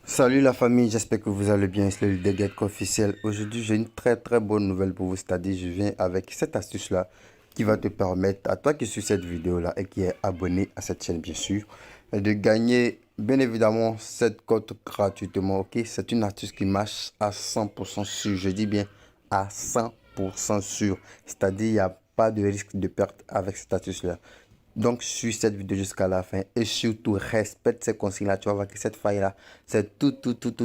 Salut la famille, j'espère que vous allez bien, c'est le Leader officiel. Aujourd'hui, j'ai une très bonne nouvelle pour vous, c'est-à-dire je viens avec cette astuce-là qui va te permettre, à toi qui suis cette vidéo-là et qui est abonné à cette chaîne bien sûr, de gagner bien évidemment cette cote gratuitement, ok? C'est une astuce qui marche à 100% sûr, je dis bien à 100% sûr, c'est-à-dire il n'y a pas de risque de perte avec cette astuce-là. Donc, suis cette vidéo jusqu'à la fin et surtout respecte ces consignes-là. Tu vas voir que cette faille-là, c'est tout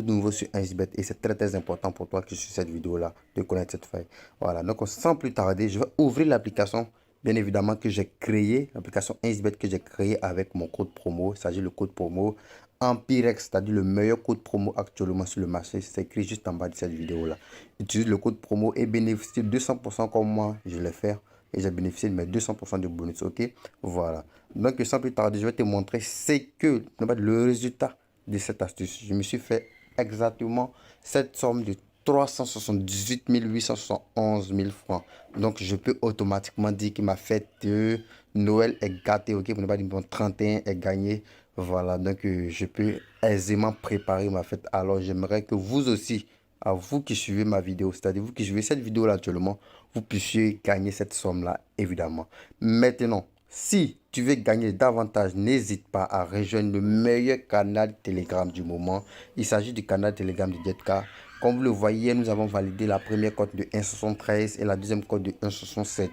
nouveau sur 1xBet et c'est très important pour toi que suis cette vidéo-là de connaître cette faille. Voilà, donc sans plus tarder, je vais ouvrir l'application, bien évidemment, que j'ai créée, l'application 1xBet que j'ai créée avec mon code promo. Il s'agit du code promo Empirex, c'est-à-dire le meilleur code promo actuellement sur le marché. C'est écrit juste en bas de cette vidéo-là. Utilise le code promo et bénéficie de 200% comme moi, je l'ai fait et j'ai bénéficié de mes 200% de bonus, ok? Voilà. Donc, sans plus tarder, je vais te montrer le résultat de cette astuce. Je me suis fait exactement cette somme de 378 871 000 francs. Donc, je peux automatiquement dire que ma fête de Noël est gâtée, ok? Pour ne pas dire mon 31 est gagné. Voilà, donc je peux aisément préparer ma fête. Alors, j'aimerais que vous aussi, à vous qui suivez ma vidéo, c'est-à-dire vous qui suivez cette vidéo là actuellement, vous puissiez gagner cette somme-là, évidemment. Maintenant, si tu veux gagner davantage, n'hésite pas à rejoindre le meilleur canal Telegram du moment. Il s'agit du canal Telegram de Jetka. Comme vous le voyez, nous avons validé la première cote de 1,73 et la deuxième cote de 1,67.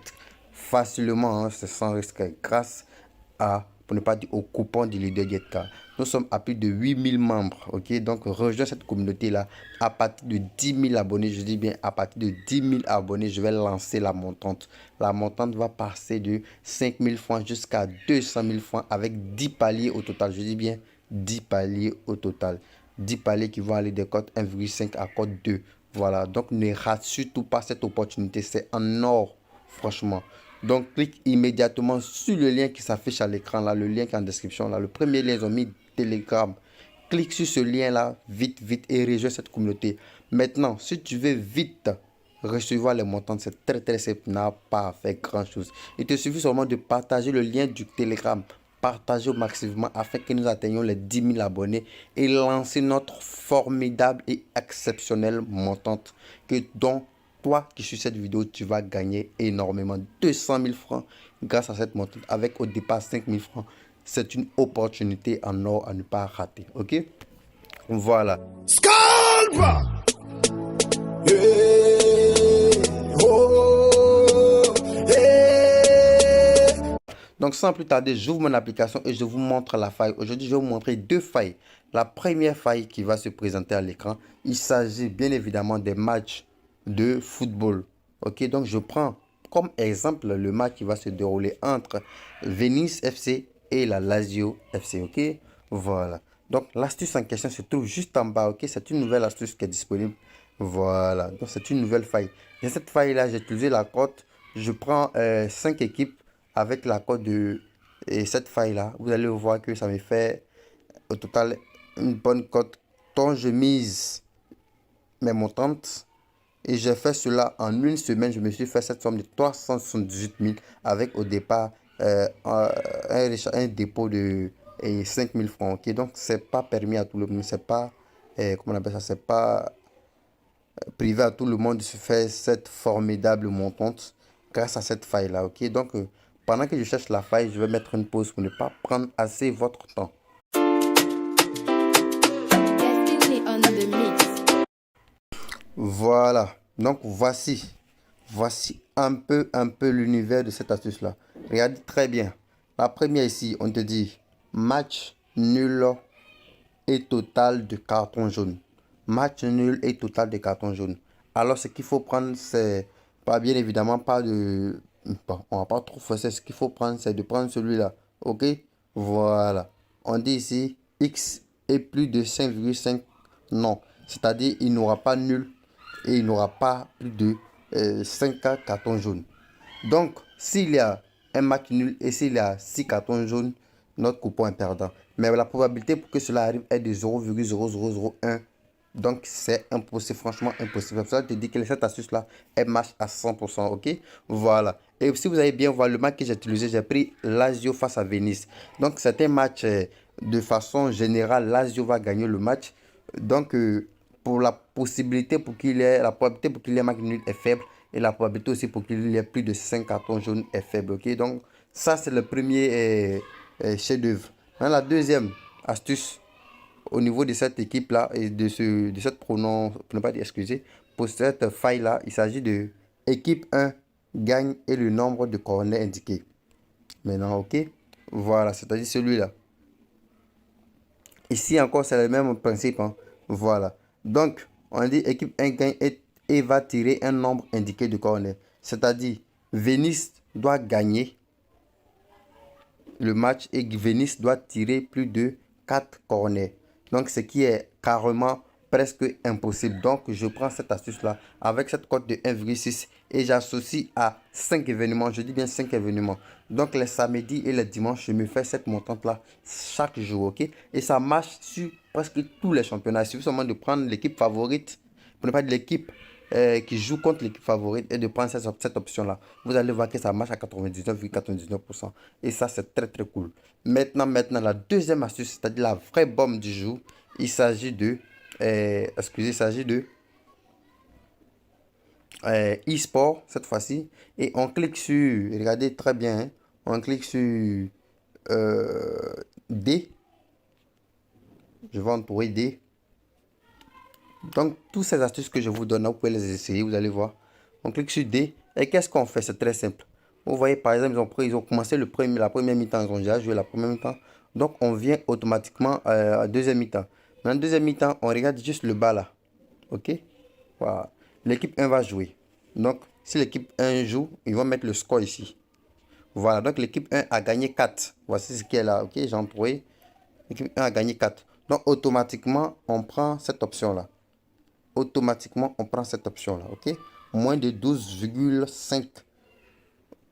Facilement, hein, c'est sans risque, grâce à, pour ne pas dire au coupon du leader Getka. Nous sommes à plus de 8000 membres, ok? Donc, rejoins cette communauté-là à partir de 10 000 abonnés. Je dis bien à partir de 10 000 abonnés, je vais lancer la montante. La montante va passer de 5 000 francs jusqu'à 200 000 francs avec 10 paliers au total. Je dis bien 10 paliers au total. 10 paliers qui vont aller des cotes 1,5 à cote 2. Voilà, donc ne rate surtout pas cette opportunité. C'est en or, franchement. Donc, clique immédiatement sur le lien qui s'affiche à l'écran, là, le lien qui est en description, là. Le premier lien, ils ont mis Telegram. Clique sur ce lien-là, vite, et rejoins cette communauté. Maintenant, si tu veux vite recevoir les montants, c'est très simple, n'a pas à faire grand-chose. Il te suffit seulement de partager le lien du Telegram. Partager au maximum afin que nous atteignions les 10 000 abonnés et lancer notre formidable et exceptionnelle montante dont toi qui suis cette vidéo, tu vas gagner énormément. 200 000 francs grâce à cette montante avec au départ 5 000 francs. C'est une opportunité en or à ne pas rater. Ok? Voilà. Scalp! Donc sans plus tarder, j'ouvre mon application et je vous montre la faille. Aujourd'hui, je vais vous montrer deux failles. La première faille qui va se présenter à l'écran, il s'agit bien évidemment des matchs de football. Ok, donc je prends comme exemple le match qui va se dérouler entre Venise FC et la Lazio FC. Ok, voilà. Donc l'astuce en question se trouve juste en bas. Ok, c'est une nouvelle astuce qui est disponible. Voilà, donc c'est une nouvelle faille. Dans cette faille là, j'ai utilisé la cote. Je prends 5 équipes avec la cote de cette faille là. Vous allez voir que ça me fait au total une bonne cote dont je mise mes montantes. Et j'ai fait cela en une semaine. Je me suis fait cette somme de 378 000 avec au départ un dépôt de 5 000 francs. Okay? Donc, c'est pas permis à tout le monde. C'est pas, comment on appelle ça, c'est pas privé à tout le monde de se faire cette formidable montante grâce à cette faille-là. Ok, donc, pendant que je cherche la faille, je vais mettre une pause pour ne pas prendre assez votre temps. Voilà, donc voici un peu l'univers de cette astuce là. Regardez très bien. La première ici, on te dit match nul et total de carton jaune. Match nul et total de carton jaune. Alors ce qu'il faut prendre, c'est pas bien évidemment pas de... Bon, on va pas trop forcer. Ce qu'il faut prendre, c'est de prendre celui-là. Ok, voilà. On dit ici X est plus de 5,5. Non, c'est-à-dire il n'aura pas nul et il n'aura pas plus de 5 cartons jaunes. Donc, s'il y a un match nul et s'il y a 6 cartons jaunes, notre coupon est perdant. Mais la probabilité pour que cela arrive est de 0,0001. Donc, c'est impossible, franchement impossible. Ça te dit que cette astuce-là, elle marche à 100%, ok? Voilà. Et si vous avez bien voir le match que j'ai utilisé, j'ai pris Lazio face à Venise. Donc, c'est un match de façon générale, Lazio va gagner le match. Donc, pour la possibilité pour qu'il ait, la probabilité pour qu'il ait match nul est faible. Et la probabilité aussi pour qu'il y ait plus de 5 cartons jaunes est faible. Ok, donc ça, c'est le premier chef-d'œuvre. La deuxième astuce au niveau de cette équipe-là et de cette pronom, pour ne pas dire excusez, pour cette faille-là, il s'agit de équipe 1 gagne et le nombre de corners indiqués. Maintenant, ok, voilà, c'est-à-dire celui-là. Ici encore, c'est le même principe. Hein. Voilà. Donc, on dit équipe 1 gagne et va tirer un nombre indiqué de corners. C'est-à-dire, Venise doit gagner le match et Venise doit tirer plus de 4 corners. Donc, ce qui est carrément presque impossible. Donc, je prends cette astuce-là avec cette cote de 1,6 et j'associe à 5 événements. Je dis bien 5 événements. Donc, les samedis et les dimanches, je me fais cette montante-là chaque jour. Ok? Et ça marche sur presque tous les championnats. Il suffit seulement de prendre l'équipe favorite, pour ne pas dire l'équipe qui joue contre l'équipe favorite et de prendre cette option-là. Vous allez voir que ça marche à 99,99%. Et ça, c'est très, très cool. Maintenant, la deuxième astuce, c'est-à-dire la vraie bombe du jour, il s'agit de... excusez, il s'agit de e-sport cette fois-ci. Et on clique sur... Regardez très bien. Hein, on clique sur D. Je vais entourer D. Donc, toutes ces astuces que je vous donne, vous pouvez les essayer, vous allez voir. On clique sur D. Et qu'est-ce qu'on fait? C'est très simple. Vous voyez, par exemple, ils ont commencé la première mi-temps. Ils ont déjà joué la première mi-temps. Donc, on vient automatiquement à deuxième mi-temps. Dans la deuxième mi-temps, on regarde juste le bas là. OK? Voilà. L'équipe 1 va jouer. Donc, si l'équipe 1 joue, ils vont mettre le score ici. Voilà. Donc, l'équipe 1 a gagné 4. Voici ce qui est là. OK? J'ai entouré. L'équipe 1 a gagné 4. Donc, automatiquement, on prend cette option-là. Automatiquement, on prend cette option-là, ok? Moins de 12,5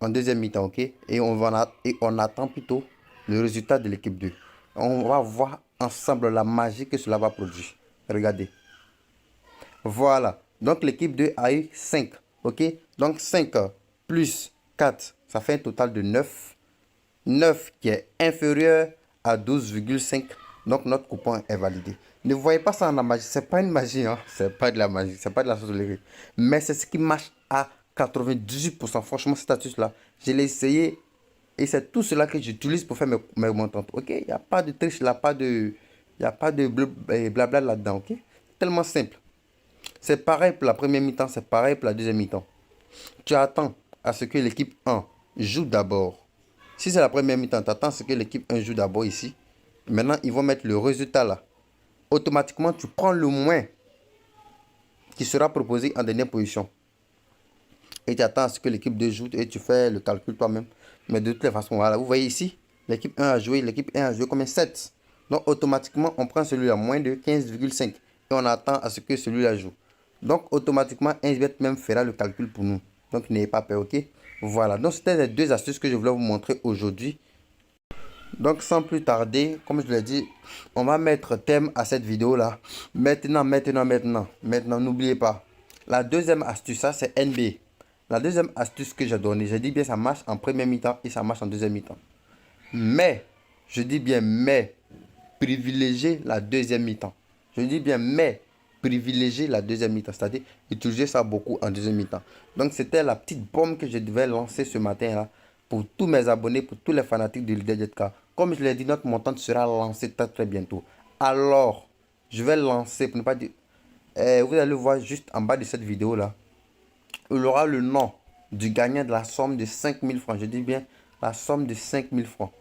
en deuxième mi-temps, ok? Et on attend plutôt le résultat de l'équipe 2. On va voir ensemble la magie que cela va produire. Regardez. Voilà. Donc, l'équipe 2 a eu 5, ok? Donc, 5 plus 4, ça fait un total de 9. 9 qui est inférieur à 12,5. Donc notre coupon est validé. Ne voyez pas ça en la magie. C'est pas une magie. Hein? C'est pas de la magie. C'est pas de la sorcellerie. Mais c'est ce qui marche à 98%. Franchement, cette astuce-là, je l'ai essayé. Et c'est tout cela que j'utilise pour faire mes montantes. Ok? Il n'y a pas de triche. Il n'y a pas de blabla là-dedans. Ok? Tellement simple. C'est pareil pour la première mi-temps. C'est pareil pour la deuxième mi-temps. Tu attends à ce que l'équipe 1 joue d'abord. Si c'est la première mi-temps, tu attends à ce que l'équipe 1 joue d'abord ici. Maintenant, ils vont mettre le résultat là. Automatiquement, tu prends le moins qui sera proposé en dernière position. Et tu attends à ce que l'équipe 2 joue et tu fais le calcul toi-même. Mais de toutes les façons, voilà. Vous voyez ici, l'équipe 1 a joué, l'équipe 1 a joué combien? 7. Donc, automatiquement, on prend celui-là moins de 15,5. Et on attend à ce que celui-là joue. Donc, automatiquement, 1bet même fera le calcul pour nous. Donc, n'ayez pas peur, ok? Voilà. Donc, c'était les deux astuces que je voulais vous montrer aujourd'hui. Donc sans plus tarder, comme je l'ai dit, on va mettre thème à cette vidéo là. Maintenant, n'oubliez pas. La deuxième astuce, ça c'est NBA. La deuxième astuce que j'ai donnée, j'ai dit bien ça marche en première mi-temps et ça marche en deuxième mi-temps. Mais, je dis bien mais, privilégiez la deuxième mi-temps. Je dis bien mais, privilégiez la deuxième mi-temps. C'est-à-dire, utiliser ça beaucoup en deuxième mi-temps. Donc c'était la petite bombe que je devais lancer ce matin là. Pour tous mes abonnés, pour tous les fanatiques de LeaderJetK. Comme je l'ai dit, notre montante sera lancée très très bientôt. Alors, je vais lancer, pour ne pas dire... vous allez voir juste en bas de cette vidéo là. Il y aura le nom du gagnant de la somme de 5000 francs. Je dis bien la somme de 5000 francs.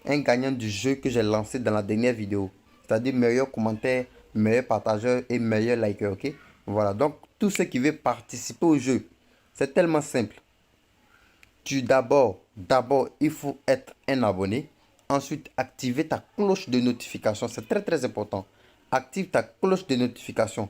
Un gagnant du jeu que j'ai lancé dans la dernière vidéo. C'est-à-dire meilleur commentaire, meilleur partageur et meilleur liker, ok? Voilà, donc tous ceux qui veulent participer au jeu, c'est tellement simple. D'abord, il faut être un abonné. Ensuite, activer ta cloche de notification. C'est très, très important. Active ta cloche de notification.